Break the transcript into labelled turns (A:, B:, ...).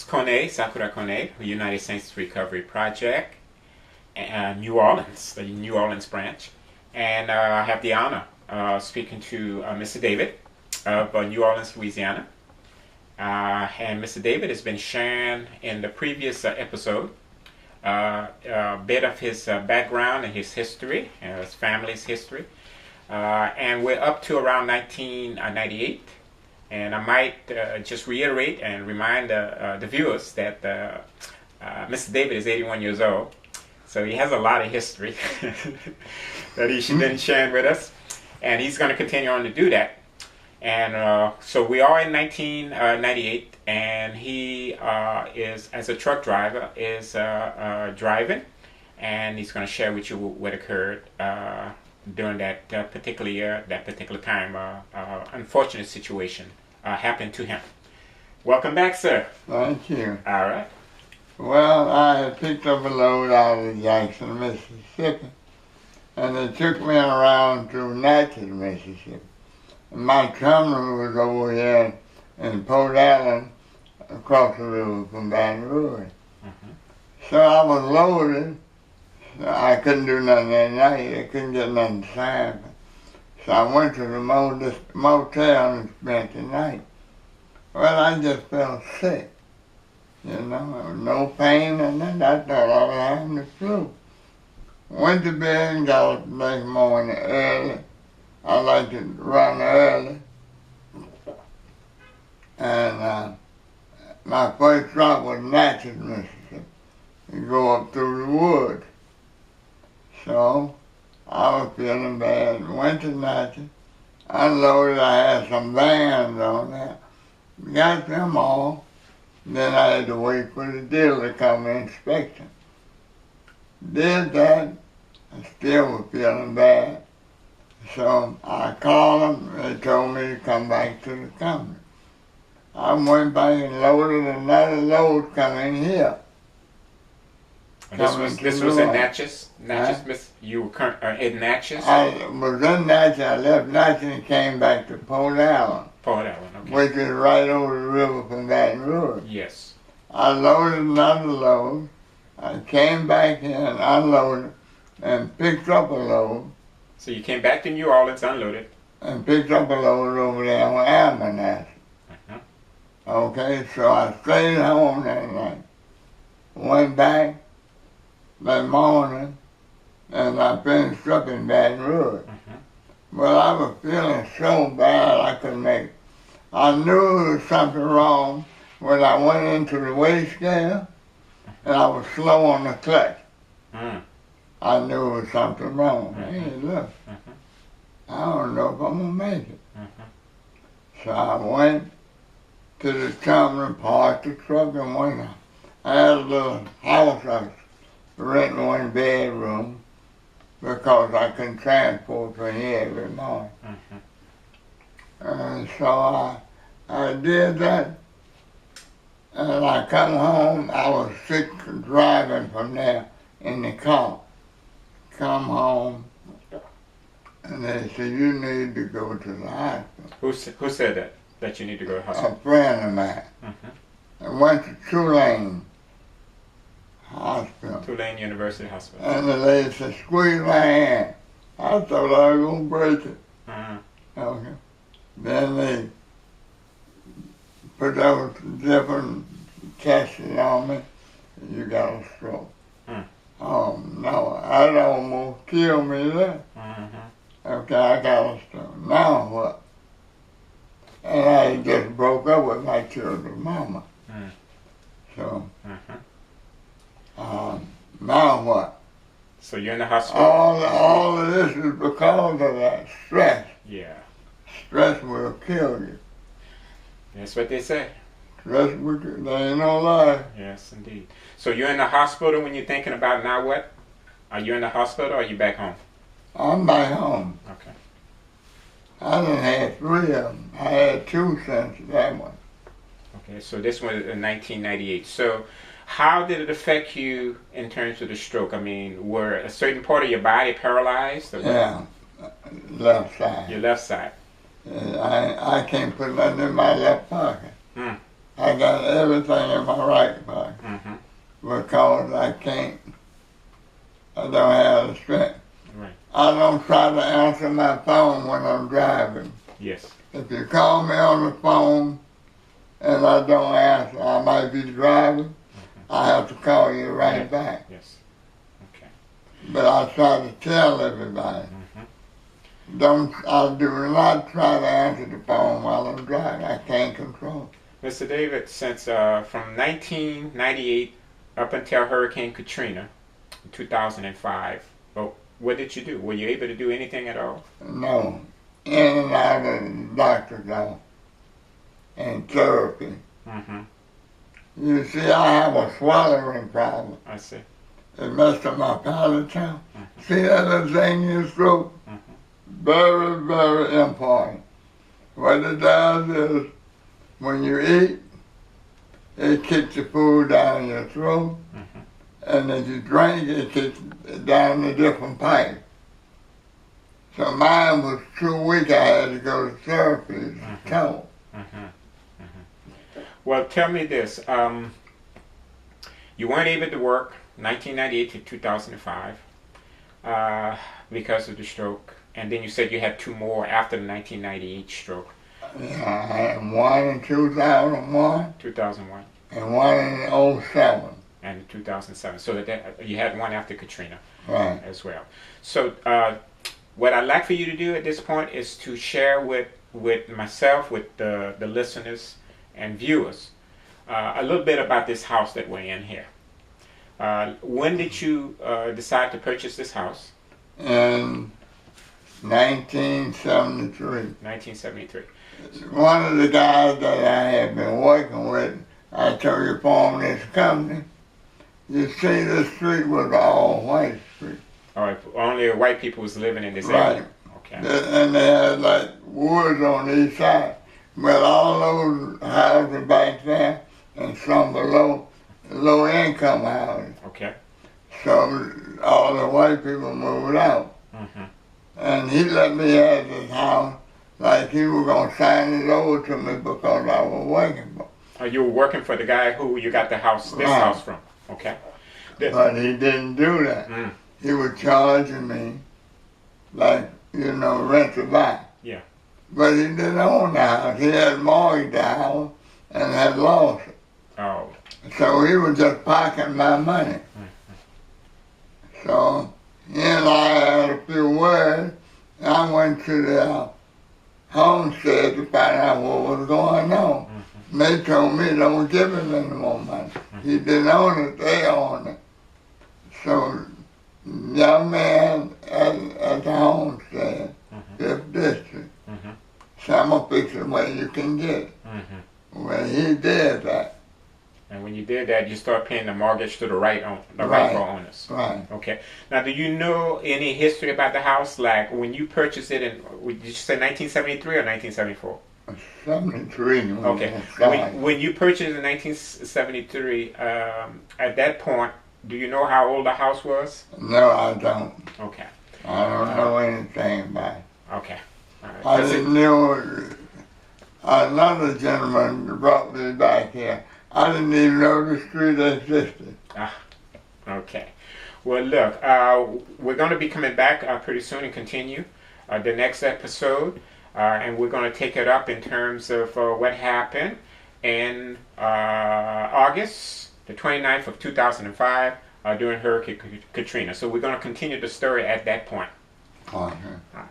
A: Kone, Sakura Kone, United Saints Recovery Project, New Orleans, the New Orleans branch. And I have the honor speaking to Mr. David of New Orleans, Louisiana. And Mr. David has been sharing in the previous episode a bit of his background and his history, his family's history. And we're up to around 1998. And I might just reiterate and remind the viewers that Mr. David is 81 years old. So he has a lot of history that he's been sharing with us. And he's going to continue on to do that. And so we are in 1998, and he is, as a truck driver, is driving. And he's going to share with you what occurred during that particular year, that particular time, unfortunate situation happened to him. Welcome back, sir.
B: Thank you.
A: All right.
B: Well, I had picked up a load out of Jackson, Mississippi, and they took me around to Natchez, Mississippi. And my terminal was over here in Port Allen, across the river from Baton Rouge. So I was loaded. I couldn't do nothing that night. I couldn't get nothing to sign. So I went to the motel and spent the night. Well, I just felt sick. You know, no pain and nothing. I thought I was having the flu. Went to bed and got up the next morning early. I like to run early. And my first stop was Natchez, Mississippi. You go up through the woods. So I was feeling bad. Went to Natchez, unloaded. I had some vans on there. Got them all. Then I had to wait for the dealer to come and inspect them. Did that. I still was feeling bad. So I called them. They told me to come back to the company. I went back and loaded another load coming here.
A: This was in Natchez? Natchez, you were in Natchez?
B: I was in Natchez. I left Natchez and came back to Port Allen.
A: Port Allen, okay.
B: Which is right over the river from Baton Rouge.
A: Yes.
B: I loaded another load. I came back in, unloaded, and picked up a load.
A: So you came back to New Orleans, unloaded.
B: And picked up a load over there on Almanac. Okay, so I stayed home that night. Went back that morning, and I finished up in Baton Rouge. Well, I was feeling so bad I couldn't make it. I knew there was something wrong when I went into the weigh scale, and I was slow on the clutch. I knew there was something wrong. Hey, look, I don't know if I'm going to make it. So I went to the terminal, parked the truck, and went out. I had a little house. I was renting one bedroom because I couldn't transport from here every morning. And so I did that. And I come home. I was sick driving from there in the car. Come home, and they said, you need to go to the hospital.
A: Who said that you need to go to the hospital?
B: A friend of mine. I went to Tulane Hospital.
A: Tulane University Hospital.
B: And the lady said, squeeze my hand. I thought I was going to break it. Okay. Then they put those different tests on me. You got a stroke. Oh, no, I'd almost killed me there. Okay, I got a stroke. Now what? And I just broke up with my children's mama. So, now what?
A: So you're in the hospital?
B: All of this is because of that stress.
A: Yeah.
B: Stress will kill you.
A: That's what they say.
B: Stress will kill you. There ain't no lie.
A: Yes, indeed. So you're in the hospital when you're thinking about now what? Are you in the hospital or are you back home?
B: I'm back home.
A: Okay.
B: I done had 3 of them. I had 2 since that one.
A: Okay, so this one is in 1998. So how did it affect you in terms of the stroke? I mean, were a certain part of your body paralyzed? Or
B: Yeah, left side.
A: Your left side.
B: I can't put nothing in my left pocket. I I got everything in my right pocket
A: Mm-hmm.
B: because I don't have the strength.
A: Right.
B: I don't try to answer my phone when I'm driving.
A: Yes.
B: If you call me on the phone and I don't answer, I might be driving.
A: Mm-hmm.
B: I have to call you right
A: Yeah.
B: back.
A: Yes. Okay.
B: But I try to tell everybody.
A: Mm-hmm.
B: I do not try to answer the phone while I'm driving. I can't control
A: Mr. David, since from 1998 up until Hurricane Katrina in 2005, well, what did you do? Were you able to do anything at all?
B: it. No. In and out of the doctor's office and therapy.
A: Mm-hmm.
B: You see, I have a swallowing problem.
A: I see.
B: It messed up my palate too.
A: Mm-hmm.
B: See that little thing in your throat?
A: Mm-hmm.
B: Very, very important. What it does is, when you eat, it kicks the food down your throat,
A: Mm-hmm.
B: and if you drink, it kicks it down a different pipe. So mine was too weak, I had to go to therapy to
A: Mhm.
B: tell.
A: Mm-hmm. Mm-hmm. Well, tell me this. You weren't able to work 1998 to 2005 because of the stroke. And then you said you had two more after the 1998 stroke,
B: Yeah, I had one in 2001
A: 2001
B: and one in '07.
A: and 2007. So that you had one after Katrina
B: Right.
A: as well. So what I'd like for you to do at this point is to share with myself, with the listeners and viewers, a little bit about this house that we're in here. When did you decide to purchase this house?
B: In 1973.
A: 1973.
B: One of the guys that I had been working with, I told you, formed this company. You see, this street was all white street.
A: All right, only white people was living in this
B: Right.
A: area. Okay.
B: And they had like woods on each side. But all those houses back there and some below, low income houses.
A: Okay.
B: So all the white people moved out.
A: Mm-hmm.
B: And he let me have this house like he was going to sign it over to me because I was working for him.
A: You were working for the guy who you got the house, this
B: Right.
A: house from. Okay.
B: But he didn't do that.
A: Mm.
B: He was charging me like, rent to buy.
A: Yeah.
B: But he didn't own the house. He had mortgaged the house and had lost it.
A: Oh.
B: So he was just pocketing my money. So he and I had a few words. I went to the homestead to find out what was going on.
A: Mm-hmm.
B: They told me don't give him any more money. He didn't own it, they owned it. So young man at the homestead,
A: Mm-hmm.
B: 5th District,
A: Mm-hmm.
B: said, I'm gonna fix it where you can get it.
A: Mm-hmm.
B: Well, he did that.
A: And when you did that, you start paying the mortgage to the
B: Right.
A: rightful owners.
B: Right.
A: Okay. Now, do you know any history about the house? Like when you purchased it in, did you say 1973 or 1974?
B: 73 when
A: Okay.
B: it started.
A: When you purchased in 1973, at that point, do you know how old the house was?
B: No, I don't.
A: Okay.
B: I don't know anything about it.
A: Okay. All right.
B: I
A: 'Cause
B: didn't know another gentleman brought me back here. I didn't even know the street existed.
A: Okay. Well, look, we're going to be coming back pretty soon and continue the next episode. And we're going to take it up in terms of what happened in August, the 29th of 2005, during Hurricane Katrina. So we're going to continue the story at that point.
B: Uh-huh.
A: All right.